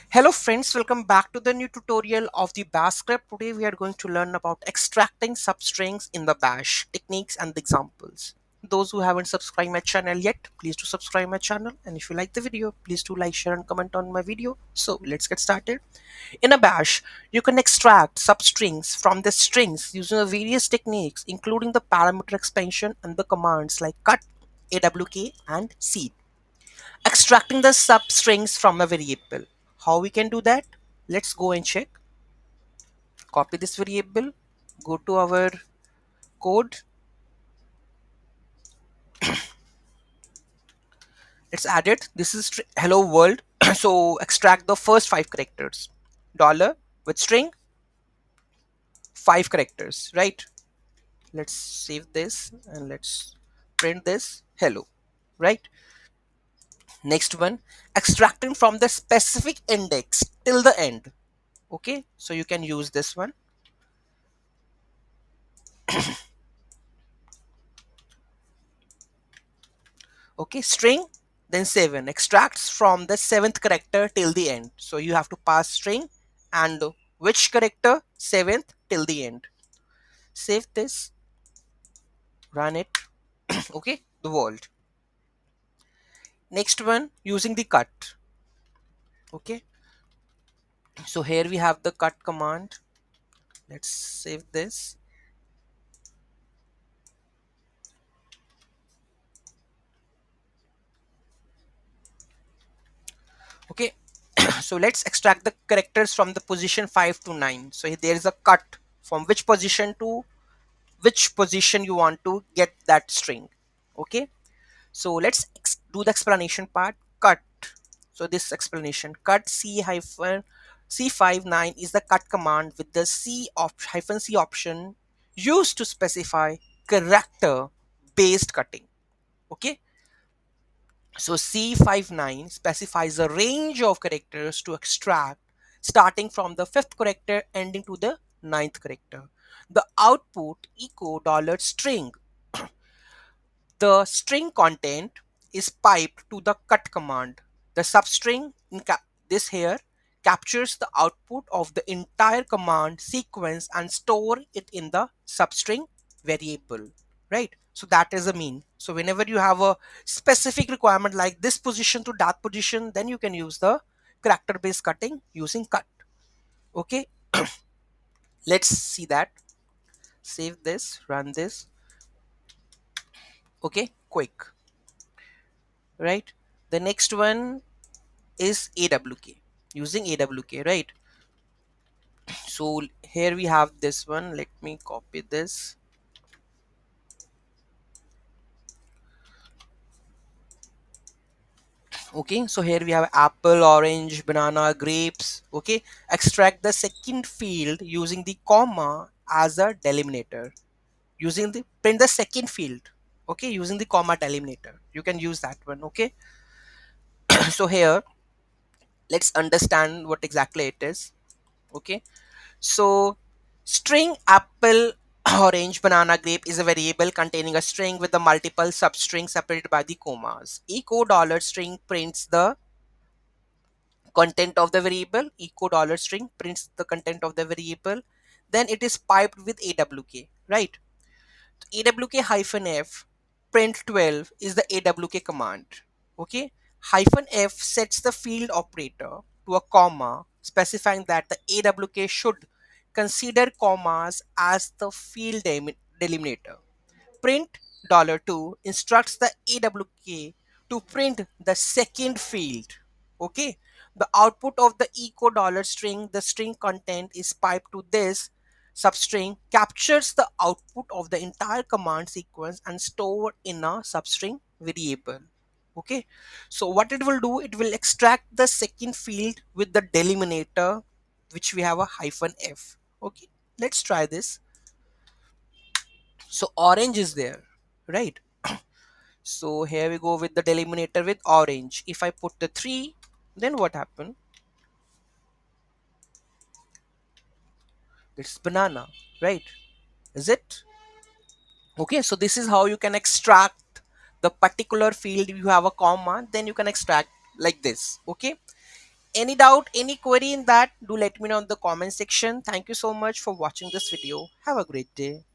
Hello friends, welcome back to the new tutorial of the Bash script. Today we are going to learn about extracting substrings in the Bash, techniques and the examples. Those who haven't subscribed my channel yet, please do subscribe my channel, and if you like the video, please do like, share and comment on my video. So let's get started. In a Bash, you can extract substrings from the strings using various techniques including the parameter expansion and the commands like cut, awk and seed. Extracting the substrings from a variable. How we can do that? Let's go and check. Copy this variable, go to our code, let's add it. This is hello world. So extract the first five characters. Dollar with string, five characters, right? Let's save this and let's print this hello, right? Next one, extracting from the specific index till the end. Okay, so you can use this one. Okay, string, then 7 extracts from the seventh character till the end. So you have to pass string and which character, seventh till the end. Save this, run it. Okay, the world. Next one, using the cut. Okay, so here we have the cut command. Let's save this. Okay, so let's extract the characters from the position 5 to 9. So there is a cut from which position to which position you want to get that string. Okay, so let's do the explanation part. Cut. So this explanation, cut c hyphen c59 is the cut command with the hyphen c option used to specify character based cutting. Okay, so c59 specifies a range of characters to extract starting from the fifth character ending to the ninth character. The output echo dollar string. The string content is piped to the cut command. The substring in this here captures the output of the entire command sequence and store it in the substring variable, right? So that is the mean. So whenever you have a specific requirement like this position to that position, then you can use the character based cutting using cut. Okay, let's see that. Save this, run this. Okay, quick, right? The next one is AWK, using AWK, right? So here we have this one. Let me copy this. Okay, so here we have apple, orange, banana, grapes. Okay, extract the second field using the comma as a delimiter. Using the print the second field. Okay, using the comma delimiter. You can use that one. Okay, so here let's understand what exactly it is. Okay, so string apple, orange, banana, grape is a variable containing a string with the multiple substrings separated by the commas. Echo dollar string prints the content of the variable. Echo dollar string prints the content of the variable. Then it is piped with AWK, right? AWK-F print 12 is the AWK command. Okay, hyphen F sets the field operator to a comma, specifying that the AWK should consider commas as the field delimiter. Print $2 instructs the AWK to print the second field. Okay, the output of the echo dollar string, the string content is piped to this substring, captures the output of the entire command sequence and stored in a substring variable. Okay, so what it will do, it will extract the second field with the delimiter, which we have a hyphen F. Okay, let's try this. So orange is there, right? So here we go with the delimiter with orange. If I put the 3, then what happened? It's banana, right? Is it? Okay, so this is how you can extract the particular field. You have a comma, then you can extract like this. Okay, Any doubt, any query in that, do let me know in the comment section. Thank you so much for watching this video. Have a great day.